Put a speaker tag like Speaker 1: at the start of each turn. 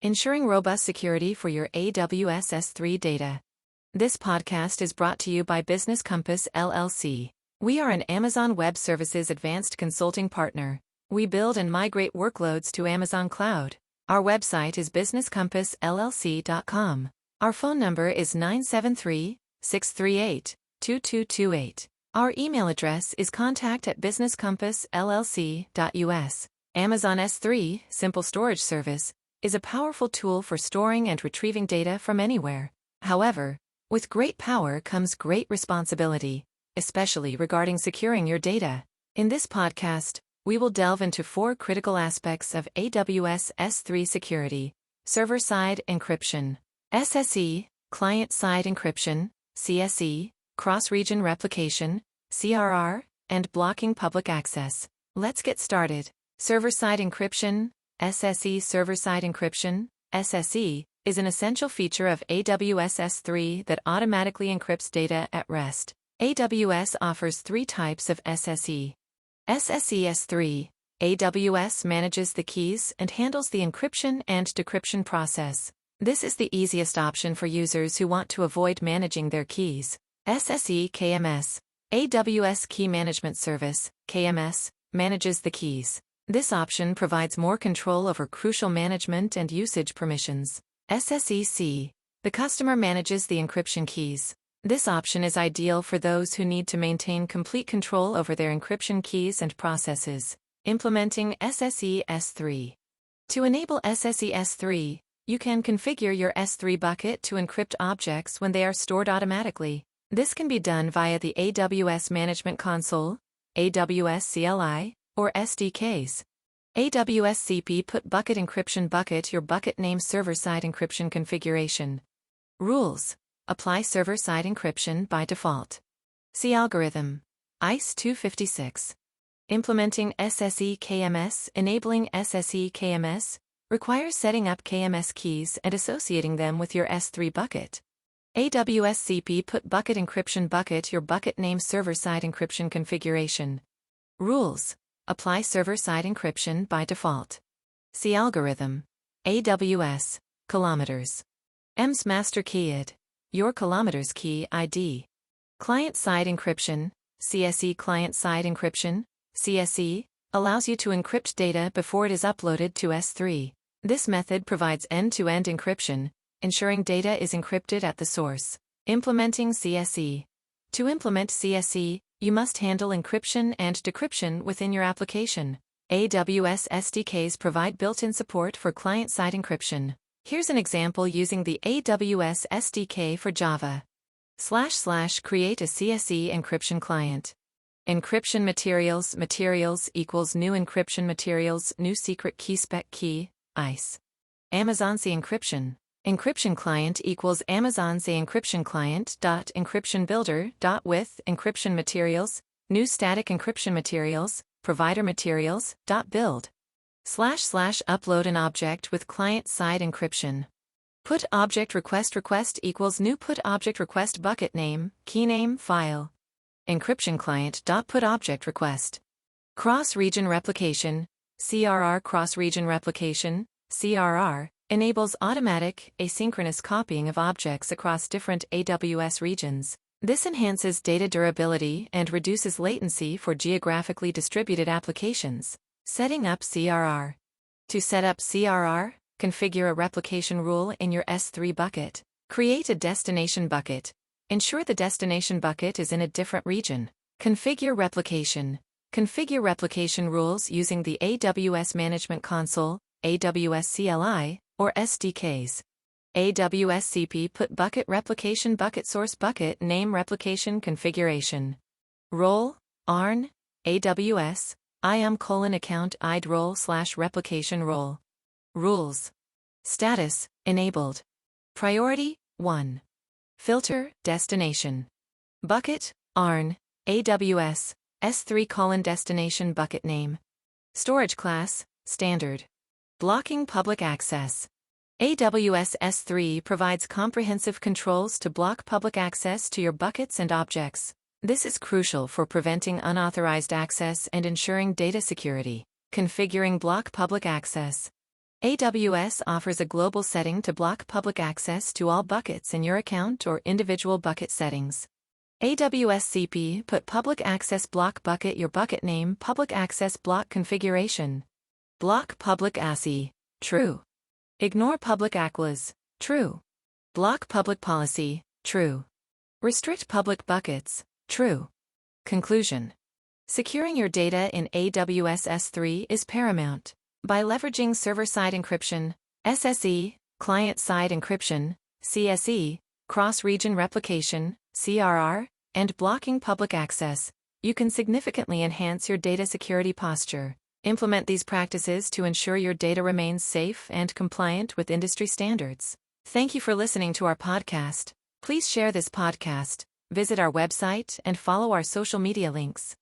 Speaker 1: ensuring robust security for your AWS S3 data. This podcast is brought to you by Business Compass LLC. We are an Amazon Web Services advanced consulting partner. We build and migrate workloads to Amazon Cloud. Our website is businesscompassllc.com. Our phone number is 973-638-2228. Our email address is contact@businesscompassllc.us. Amazon S3, Simple Storage Service, is a powerful tool for storing and retrieving data from anywhere. However, with great power comes great responsibility, especially regarding securing your data. In this podcast, we will delve into 4 critical aspects of AWS S3 security: server-side encryption, SSE, client-side encryption, CSE, cross-region replication, CRR, and blocking public access. Let's get started. Server-side encryption, SSE. Server-side encryption, SSE, is an essential feature of AWS S3 that automatically encrypts data at rest. AWS offers 3 types of SSE. SSE S3, AWS manages the keys and handles the encryption and decryption process. This is the easiest option for users who want to avoid managing their keys. SSE KMS, AWS Key Management Service, KMS, manages the keys. This option provides more control over crucial management and usage permissions. SSEC, the customer manages the encryption keys. This option is ideal for those who need to maintain complete control over their encryption keys and processes. Implementing SSE S3. To enable SSE S3, you can configure your S3 bucket to encrypt objects when they are stored automatically. This can be done via the AWS Management Console, AWS CLI, or SDKs. AWS CP Put Bucket Encryption Bucket your bucket name server-side encryption configuration. Rules: apply server-side encryption by default. See algorithm. ICE 256. Implementing SSE KMS. Enabling SSE KMS requires setting up KMS keys and associating them with your S3 bucket. AWS CP Put Bucket Encryption Bucket your bucket name server-side encryption configuration. Rules: apply server-side encryption by default. See algorithm. AWS, kilometers. EMS master key ID, your kilometers key ID. Client-side encryption, CSE. Client-side encryption, CSE, allows you to encrypt data before it is uploaded to S3. This method provides end-to-end encryption, ensuring data is encrypted at the source. Implementing CSE. To implement CSE, you must handle encryption and decryption within your application. AWS SDKs provide built-in support for client-side encryption. Here's an example using the AWS SDK for Java. // create a CSE encryption client. Encryption materials. Materials equals new encryption materials, new secret key spec key, ICE. Amazon C encryption. Encryption client equals Amazon C encryption client. Encryption builder. With encryption materials, new static encryption materials, provider materials. Build. / upload an object with client-side encryption. Put object request equals new put object request bucket name, key name, file. Encryption client. Put object request. Cross-region replication, CRR. Cross-region replication, CRR, enables automatic, asynchronous copying of objects across different AWS regions. This enhances data durability and reduces latency for geographically distributed applications. Setting up CRR. To set up CRR, configure a replication rule in your S3 bucket. Create a destination bucket. Ensure the destination bucket is in a different region. Configure replication. Configure replication rules using the AWS Management Console, AWS CLI, or SDKs. AWS CP Put Bucket Replication Bucket Source Bucket Name Replication Configuration. Role, ARN, AWS, IAM:account ID role / replication role. Rules. Status, enabled. Priority, 1. Filter, destination. Bucket, ARN, AWS, S3: destination bucket name. Storage class, standard. Blocking public access. AWS S3 provides comprehensive controls to block public access to your buckets and objects. This is crucial for preventing unauthorized access and ensuring data security. Configuring block public access. AWS offers a global setting to block public access to all buckets in your account or individual bucket settings. AWS CP put public access block bucket your bucket name public access block configuration. Block public ACI. True. Ignore public ACLAs. True. Block public policy. True. Restrict public buckets. True. Conclusion. Securing your data in AWS S3 is paramount. By leveraging server-side encryption, SSE, client-side encryption, CSE, cross-region replication, CRR, and blocking public access, you can significantly enhance your data security posture. Implement these practices to ensure your data remains safe and compliant with industry standards. Thank you for listening to our podcast. Please share this podcast, visit our website, and follow our social media links.